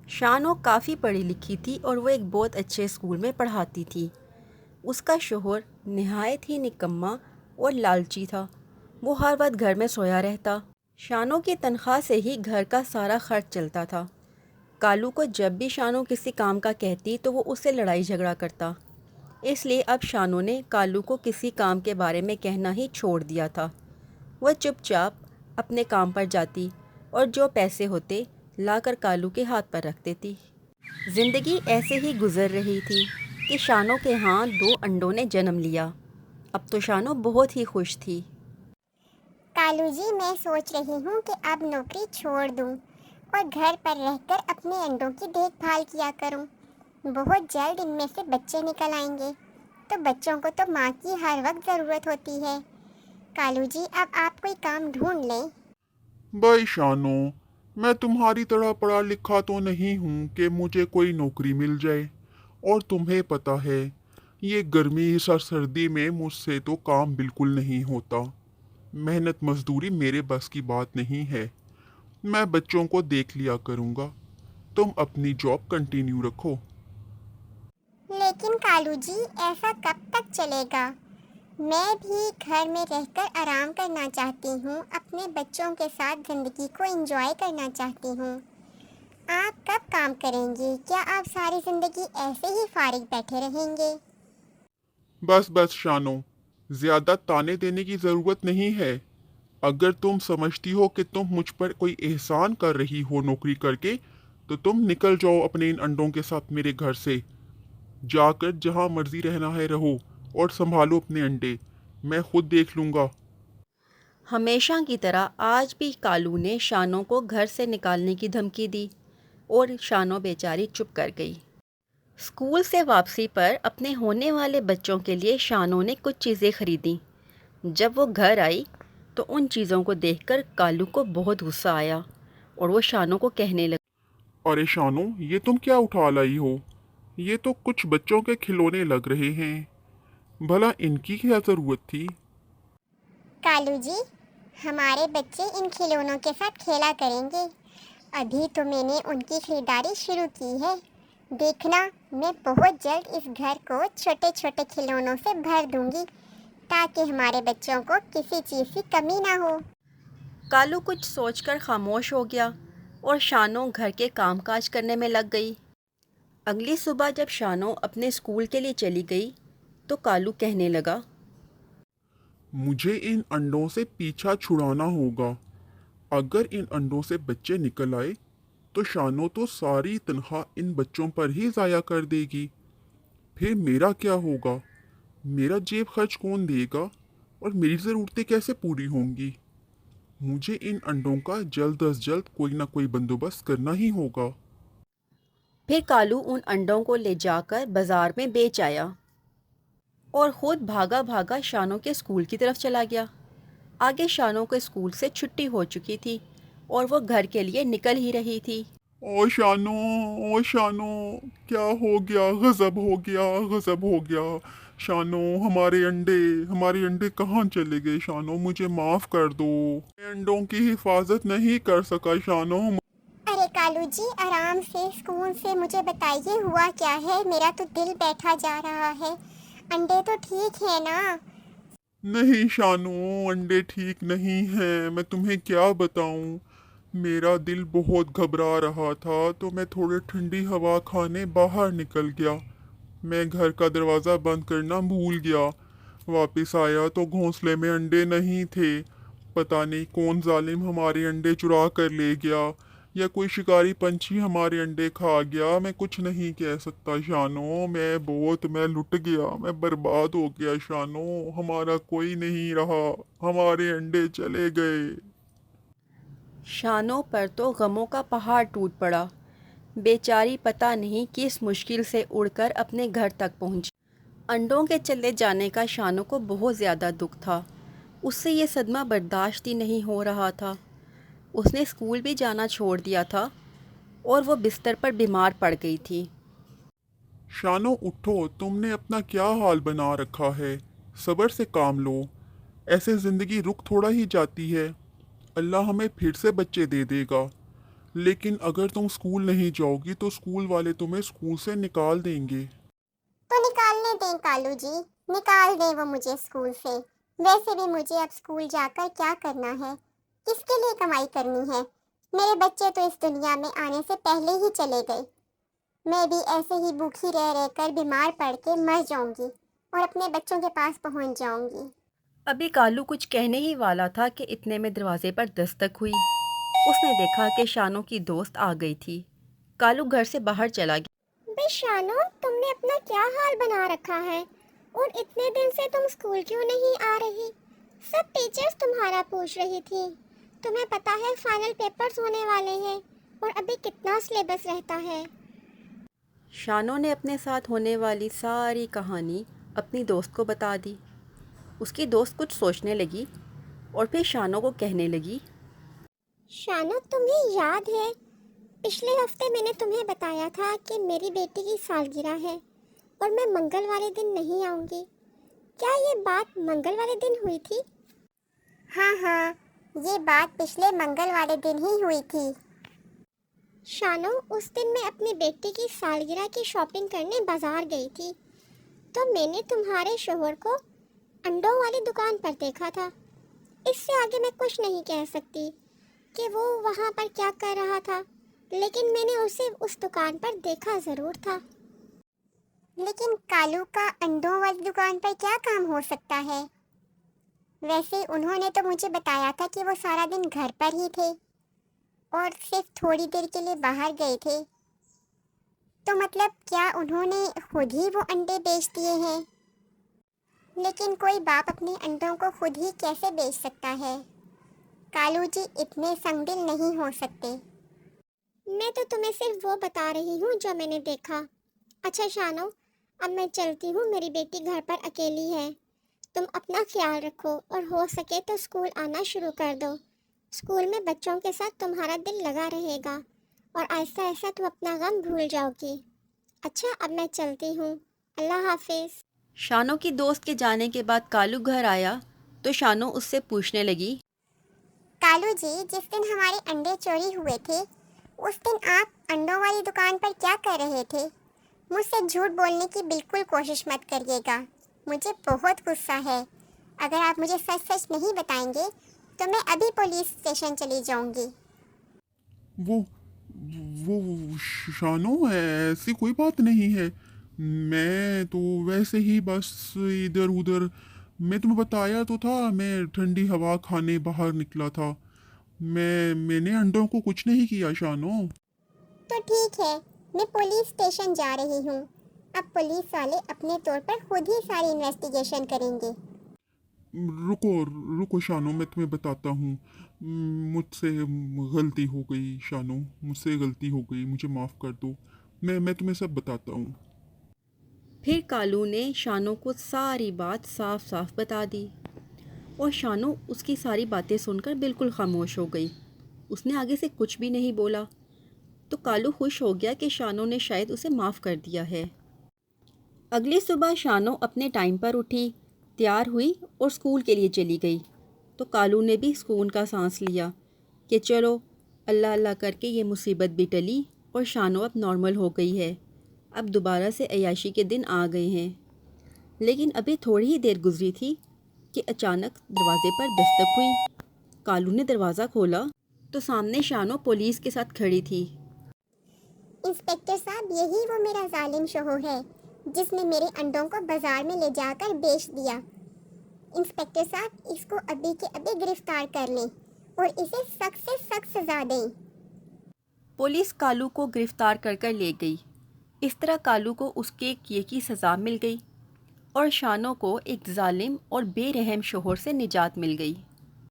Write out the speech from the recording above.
शानो काफ़ी पढ़ी लिखी थी और वो एक बहुत अच्छे स्कूल में पढ़ाती थी। उसका शोहर निहायत ही निकम्मा और लालची था। वो हर वक्त घर में सोया रहता। शानो की तनख्वाह से ही घर का सारा खर्च चलता था। कालू को जब भी शानो किसी काम का कहती तो वो उससे लड़ाई झगड़ा करता। इसलिए अब शानो ने कालू को किसी काम के बारे में कहना ही छोड़ दिया था। वह चुपचाप अपने काम पर जाती और जो पैसे होते लाकर कालू के हाथ पर रख देती। ज़िंदगी ऐसे ही गुजर रही थी कि शानो के यहाँ 2 अंडों ने जन्म लिया। अब तो शानो बहुत ही खुश थी। कालू जी, मैं सोच रही हूँ कि अब नौकरी छोड़ दूँ और घर पर रहकर अपने अंडों की देखभाल किया करूँ। बहुत जल्द इनमें से बच्चे निकल आएंगे, तो बच्चों को तो माँ की हर वक्त ज़रूरत होती है। कालू जी, अब आप कोई काम ढूंढ लें। भाई शानो, मैं तुम्हारी तरह पढ़ा लिखा तो नहीं हूँ कि मुझे कोई नौकरी मिल जाए। और तुम्हें पता है, ये गर्मी सर्दी में मुझसे तो काम बिल्कुल नहीं होता। मेहनत मजदूरी मेरे बस की बात नहीं है। मैं बच्चों को देख लिया करूँगा। तुम अपनी जॉब कंटिन्यू रखो। लेकिन कालू जी, ऐसा कब तक चलेगा? मैं भी घर में रहकर आराम करना चाहती हूँ, अपने बच्चों के साथ ज़िंदगी को एंजॉय करना चाहती हूँ। आप कब काम करेंगे? क्या आप सारी ज़िंदगी ऐसे ही फारिग बैठे रहेंगे? बस बस शानो, ज्यादा ताने देने की जरूरत नहीं है। अगर तुम समझती हो कि तुम मुझ पर कोई एहसान कर रही हो नौकरी करके, तो तुम निकल जाओ अपने इन अंडों के साथ मेरे घर से। जाकर जहां मर्जी रहना है रहो, और संभालो अपने अंडे। मैं खुद देख लूंगा। हमेशा की तरह आज भी कालू ने शानो को घर से निकालने की धमकी दी और शानो बेचारी चुप कर गई। स्कूल से वापसी पर अपने होने वाले बच्चों के लिए शानो ने कुछ चीज़ें खरीदी। जब वो घर आई तो उन चीज़ों को देखकर कालू को बहुत गुस्सा आया और वो शानो को कहने लगा। अरे शानो, ये तुम क्या उठा लाई हो? ये तो कुछ बच्चों के खिलौने लग रहे हैं। भला इनकी क्या जरूरत थी? कालू जी, हमारे बच्चे इन खिलौनों के साथ खेला करेंगे। अभी तो मैंने उनकी खरीदारी शुरू की है। देखना, मैं बहुत जल्द इस घर को छोटे छोटे खिलौनों से भर दूंगी, ताकि हमारे बच्चों को किसी चीज़ की कमी ना हो। कालू कुछ सोचकर खामोश हो गया और शानो घर के कामकाज करने में लग गई। अगली सुबह जब शानो अपने स्कूल के लिए चली गई तो कालू कहने लगा। मुझे इन अंडों से पीछा छुड़ाना होगा। अगर इन अंडों से बच्चे निकल आए, तो शानो तो सारी तनख्वाह इन बच्चों पर ही ज़ाया कर देगी। फिर मेरा क्या होगा? मेरा जेब खर्च कौन देगा? और मेरी ज़रूरतें कैसे पूरी होंगी? मुझे इन अंडों का जल्द अज जल्द कोई ना कोई बंदोबस्त करना ही होगा। फिर कालू उन अंडों को ले जाकर बाजार में बेच आया और खुद भागा भागा शानो के स्कूल की तरफ चला गया। आगे शानो के स्कूल से छुट्टी हो चुकी थी और वो घर के लिए निकल ही रही थी। ओ शानो, ओ शानो, क्या हो गया? गजब हो गया, गजब हो गया। शानो, हमारे अंडे कहाँ चले गए? शानो, मुझे माफ कर दो। मैं अंडों की हिफाजत नहीं कर सका शानो। अरे कालू जी, आराम से सुकून से मुझे बताइए, हुआ क्या है? मेरा तो दिल बैठा जा रहा है। अंडे तो ठीक है ना? नहीं शानो, अंडे ठीक नहीं हैं। मैं तुम्हें क्या बताऊं? मेरा दिल बहुत घबरा रहा था, तो मैं थोड़ी ठंडी हवा खाने बाहर निकल गया। मैं घर का दरवाज़ा बंद करना भूल गया। वापस आया तो घोंसले में अंडे नहीं थे। पता नहीं कौन जालिम हमारे अंडे चुरा कर ले गया, या कोई शिकारी पंछी हमारे अंडे खा गया। मैं कुछ नहीं कह सकता शानो। मैं लुट गया, मैं बर्बाद हो गया शानो। हमारा कोई नहीं रहा, हमारे अंडे चले गए। शानो पर तो गमों का पहाड़ टूट पड़ा। बेचारी पता नहीं किस मुश्किल से उड़कर अपने घर तक पहुंची। अंडों के चले जाने का शानो को बहुत ज़्यादा दुख था। उससे ये सदमा बर्दाश्त ही नहीं हो रहा था। उसने स्कूल भी जाना छोड़ दिया था और वो बिस्तर पर बीमार पड़ गई थी। शानो उठो, तुमने अपना क्या हाल बना रखा है? सब्र से काम लो। ऐसे जिंदगी रुक थोड़ा ही जाती है। अल्लाह हमें फिर से बच्चे दे देगा। लेकिन अगर तुम स्कूल नहीं जाओगी तो स्कूल वाले तुम्हें स्कूल से निकाल देंगे। तो निकालने दें कालू जी, निकाल दें वो मुझे स्कूल से। वैसे भी मुझे अब स्कूल जाकर क्या करना है, किसके लिए कमाई करनी है? मेरे बच्चे तो इस दुनिया में आने से पहले ही चले गए। मैं भी ऐसे ही भूखी रह रहकर बीमार पड़ के मर जाऊंगी और अपने बच्चों के पास पहुंच जाऊंगी। अभी कालू कुछ कहने ही वाला था कि इतने में दरवाजे पर दस्तक हुई। उसने देखा कि शानू की दोस्त आ गई थी। कालू घर से बाहर चला गया। बे शानो, तुमने अपना क्या हाल बना रखा है? और इतने दिन से तुम स्कूल क्यों नहीं आ रही? सब टीचर्स तुम्हारा पूछ रही थी। तुम्हें पता है फाइनल पेपर्स होने वाले हैं और अभी कितना सिलेबस रहता है। शानू ने अपने साथ होने वाली सारी कहानी अपनी दोस्त को बता दी। उसकी दोस्त कुछ सोचने लगी और फिर शानू को कहने लगी, शानो, तुम्हें याद है पिछले हफ्ते मैंने तुम्हें बताया था कि मेरी बेटी की सालगिरह है और मैं मंगल वाले दिन नहीं आऊँगी। क्या ये बात मंगल वाले दिन हुई थी? हाँ हाँ, ये बात पिछले मंगल वाले दिन ही हुई थी। शानो, उस दिन मैं अपनी बेटी की सालगिरह की शॉपिंग करने बाजार गई थी, तो मैंने तुम्हारे शोहर को अंडों वाली दुकान पर देखा था। इससे आगे मैं कुछ नहीं कह सकती कि वो वहाँ पर क्या कर रहा था, लेकिन मैंने उसे उस दुकान पर देखा ज़रूर था। लेकिन कालू का अंडों वाली दुकान पर क्या काम हो सकता है? वैसे उन्होंने तो मुझे बताया था कि वो सारा दिन घर पर ही थे और सिर्फ थोड़ी देर के लिए बाहर गए थे। तो मतलब क्या उन्होंने खुद ही वो अंडे बेच दिए हैं? लेकिन कोई बाप अपने अंडों को खुद ही कैसे बेच सकता है? कालू जी इतने संगदिल नहीं हो सकते। मैं तो तुम्हें सिर्फ वो बता रही हूँ जो मैंने देखा। अच्छा शानो, अब मैं चलती हूँ, मेरी बेटी घर पर अकेली है। तुम अपना ख्याल रखो और हो सके तो स्कूल आना शुरू कर दो। स्कूल में बच्चों के साथ तुम्हारा दिल लगा रहेगा और ऐसा ऐसा तुम अपना गम भूल जाओगी। अच्छा, अब मैं चलती हूँ, अल्लाह हाफिज़। शानू की दोस्त के जाने के बाद कालू घर आया तो शानू उससे पूछने लगी, कालू जी, जिस दिन हमारे अंडे चोरी हुए थे उस दिन आप अंडों वाली दुकान पर क्या कर रहे थे? मुझसे झूठ बोलने की बिल्कुल कोशिश मत करिएगा, मुझे बहुत गुस्सा है। अगर आप मुझे सच सच नहीं बताएंगे तो मैं अभी पुलिस स्टेशन चली जाऊंगी। वो शानो, ऐसी कोई बात नहीं है। मैं तो वैसे ही बस इधर उधर, मैं तुम्हें बताया तो था, मैं ठंडी हवा खाने बाहर निकला था। मैंने अंडों को कुछ नहीं किया शानो। तो ठीक है, मैं पुलिस स्टेशन जा रही हूँ। अब पुलिस वाले अपने तौर पर खुद ही सारी इन्वेस्टिगेशन करेंगे। रुको रुको शानो, मैं तुम्हें बताता हूँ। मुझसे गलती हो गई शानो, मुझसे गलती हो गई, मुझे माफ़ कर दो। मैं तुम्हें सब बताता हूँ। फिर कालू ने शानू को सारी बात साफ साफ बता दी और शानू उसकी सारी बातें सुनकर बिल्कुल खामोश हो गई। उसने आगे से कुछ भी नहीं बोला। तो कालू खुश हो गया कि शानू ने शायद उसे माफ़ कर दिया है। अगली सुबह शानू अपने टाइम पर उठी, तैयार हुई और स्कूल के लिए चली गई। तो कालू ने भी सुकून का सांस लिया कि चलो अल्लाह अल्लाह करके ये मुसीबत भी टली और शानू अब नॉर्मल हो गई है। अब दोबारा से अय्याशी के दिन आ गए हैं। लेकिन अभी थोड़ी ही देर गुजरी थी कि अचानक दरवाजे पर दस्तक हुई। कालू ने दरवाज़ा खोला तो सामने शानू पुलिस के साथ खड़ी थी। इंस्पेक्टर साहब, यही वो मेरा जालिम शोहर है जिसने मेरे अंडों को बाजार में ले जाकर बेच दिया। इंस्पेक्टर साहब, इसको अभी के अभी गिरफ्तार कर लें और इसे सख्त से सख्त सजा दें। पुलिस कालू को गिरफ्तार कर कर ले गई। इस तरह कालू को उसके किए की सज़ा मिल गई और शानू को एक जालिम और बेरहम शोहर से निजात मिल गई।